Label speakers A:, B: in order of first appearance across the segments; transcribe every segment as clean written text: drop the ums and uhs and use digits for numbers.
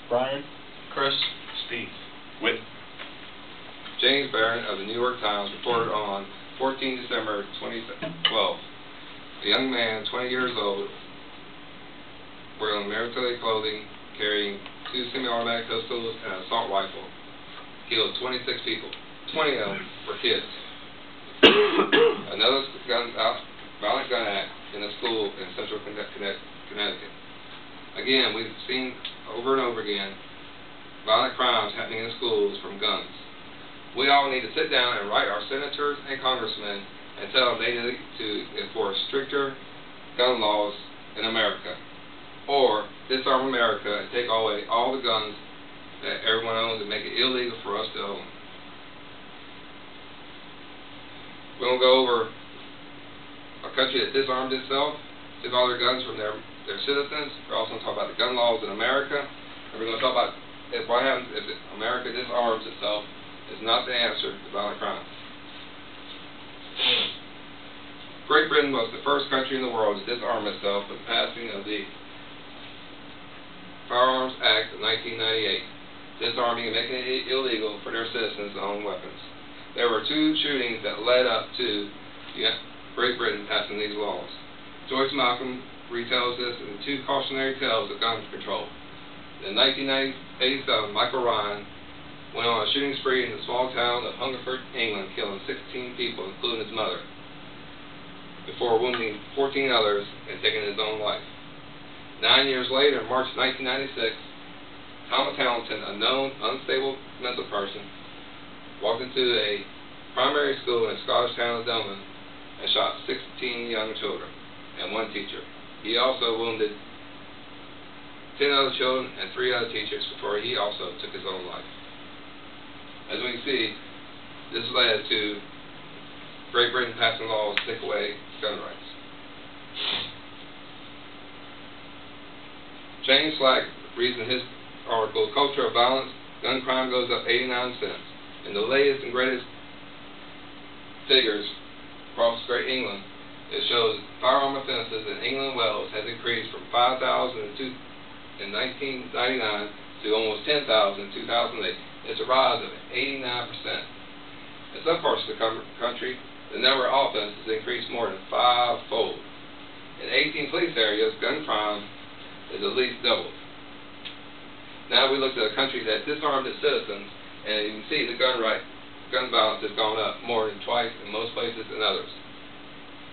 A: Brian.
B: Chris.
C: Steve.
B: Whit.
D: James Barron of the New York Times reported on 14 December 2012. A young man, 20 years old, wearing military clothing, carrying 2 semi-automatic pistols and an assault rifle, killed 26 people. 20 of them were kids. Another violent gun act in a school in central Connecticut. Again, we've seen over and over again violent crimes happening in schools from guns. We all need to sit down and write our senators and congressmen and tell them they need to enforce stricter gun laws in America, or disarm America and take away all the guns that everyone owns and make it illegal for us to own. We're going to go over a country that disarmed itself, took all their guns from their citizens. We're also going to talk about the gun laws in America, and we're going to talk about what happens if America disarms itself. Is not the answer to violent crime. Great Britain was the first country in the world to disarm itself with the passing of the Firearms Act of 1998, disarming and making it illegal for their citizens to own weapons. There were 2 shootings that led up to Great Britain passing these laws. Joyce Malcolm retells this in 2 cautionary tales of gun control. In 1987, Michael Ryan went on a shooting spree in the small town of Hungerford, England, killing 16 people, including his mother, before wounding 14 others and taking his own life. 9 years later, in March 1996, Thomas Hamilton, a known unstable mental person, walked into a primary school in the Scottish town of Dublin and shot 16 young children and 1 teacher. He also wounded 10 other children and 3 other teachers before he also took his own life. As we can see, this led to Great Britain passing laws to take away gun rights. James Slack reads in his article, Culture of Violence, Gun Crime Goes Up 89 cents. In the latest and greatest figures across Great England, it shows firearm offenses in England and Wales has increased from 5,000 in 1999 to almost 10,000 in 2008. It's a rise of 89%. In some parts of the country, the number of offenses increased more than 5-fold. In 18 police areas, gun crime is at least doubled. Now we look at a country that disarmed its citizens, and you can see the gun violence has gone up more than twice in most places than others.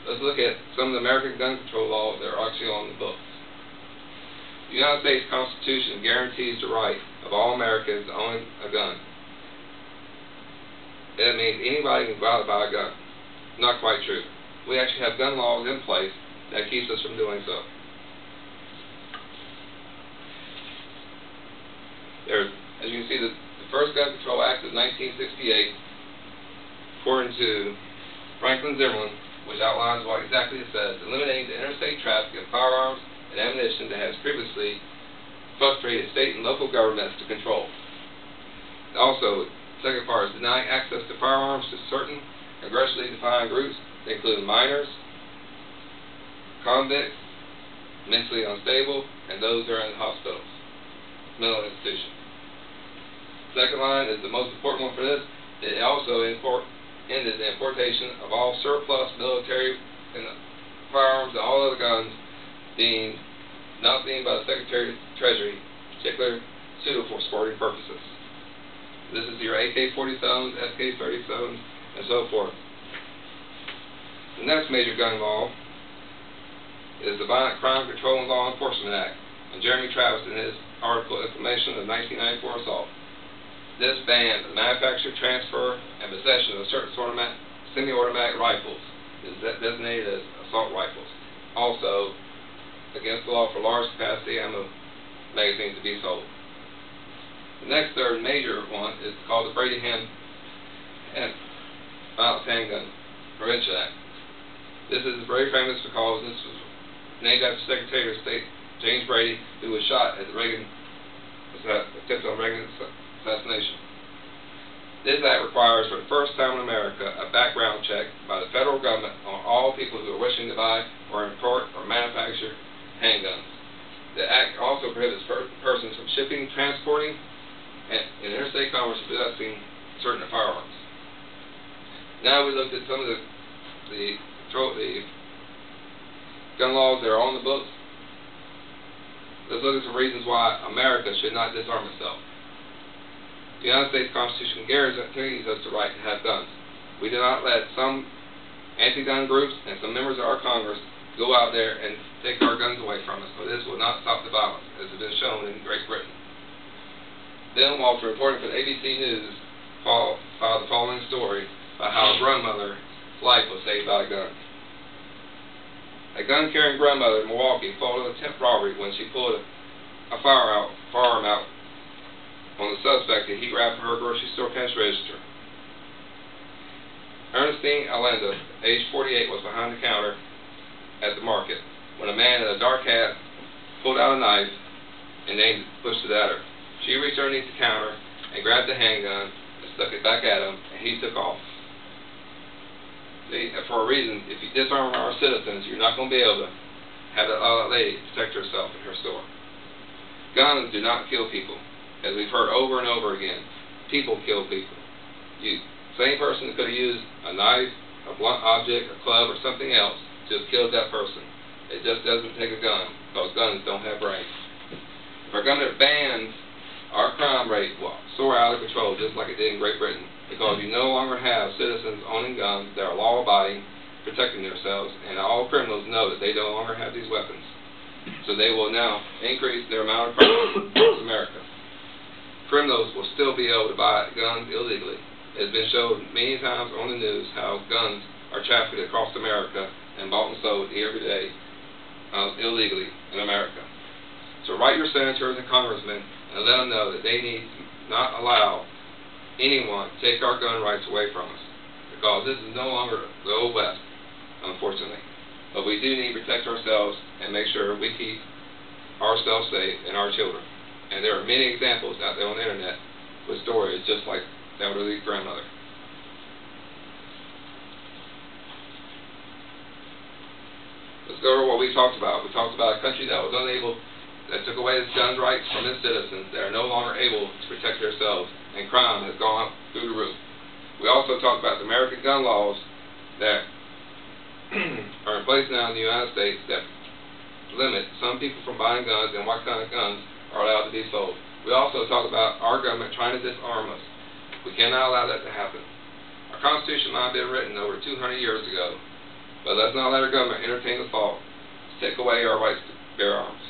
D: Let's look at some of the American gun control laws that are actually on the books. The United States Constitution guarantees the right of all Americans to own a gun. That means anybody can go out and buy a gun. Not quite true. We actually have gun laws in place that keeps us from doing so. As you can see, the first Gun Control Act of 1968, according to Franklin Zimmerman, which outlines what exactly it says, eliminating the interstate traffic of firearms and ammunition that has previously frustrated state and local governments to control. Also, the second part is denying access to firearms to certain congressionally defined groups that include minors, convicts, mentally unstable, and those who are in hospitals, mental institutions. Second line is the most important one for this. It also ended the importation of all surplus military and firearms and all other guns not being by the Secretary of the Treasury, particularly suitable for sporting purposes. This is your AK-47s, SK-37s, and so forth. The next major gun law is the Violent Crime Control and Law Enforcement Act, and Jeremy Travis in his article, Information of 1994 Assault. This banned the manufacture, transfer, and possession of certain semi-automatic rifles, is designated as assault rifles. Also, against the law for large capacity ammo magazines to be sold. The next third major one is called the Brady Violent Handgun Prevention Act. This is very famous because this was named after Secretary of State James Brady, who was shot at the attempt on Reagan assassination. This act requires, for the first time in America, a background check by the federal government on all people who are wishing to buy or import or manufacture handguns. The Act also prohibits persons from shipping, transporting, and in interstate commerce possessing certain firearms. Now we looked at some of the gun laws that are on the books. Let's look at some reasons why America should not disarm itself. The United States Constitution guarantees us the right to have guns. We do not let some anti-gun groups and some members of our Congress go out there and take our guns away from us. So this will not stop the violence, as has been shown in Great Britain. Then Walter, reporting for the ABC News, filed the following story about how a grandmother's life was saved by a gun. A gun-carrying grandmother in Milwaukee foiled an attempt robbery when she pulled a firearm out on the suspect that he grabbed from her grocery store cash register. Ernestine Allenda, age 48, was behind the counter at the market when a man in a dark hat pulled out a knife and pushed it at her. She reached underneath the counter and grabbed the handgun and stuck it back at him, and he took off. See, for a reason, if you disarm our citizens, you're not going to be able to have that lady protect herself in her store. Guns do not kill people. As we've heard over and over again, people kill people. Same person that could have used a knife, a blunt object, a club, or something else to have killed that person. It just doesn't take a gun, because guns don't have brains. If our government bans, our crime rate will soar out of control, just like it did in Great Britain, because you no longer have citizens owning guns that are law-abiding, protecting themselves, and all criminals know that they no longer have these weapons. So they will now increase their amount of crime across America. Criminals will still be able to buy guns illegally. It's been shown many times on the news how guns are trafficked across America and bought and sold every day illegally in America. So write your senators and congressmen and let them know that they need to not allow anyone to take our gun rights away from us, because this is no longer the Old West, unfortunately. But we do need to protect ourselves and make sure we keep ourselves safe and our children. And there are many examples out there on the internet with stories just like the elderly grandmother. Let's go over what we talked about. We talked about a country that was unable, that took away its gun rights from its citizens, that are no longer able to protect themselves, and crime has gone up through the roof. We also talked about the American gun laws that are in place now in the United States that limit some people from buying guns and what kind of guns are allowed to be sold. We also talked about our government trying to disarm us. We cannot allow that to happen. Our Constitution might have been written over 200 years ago, but let's not let our government entertain the thought to take away our rights to bear arms.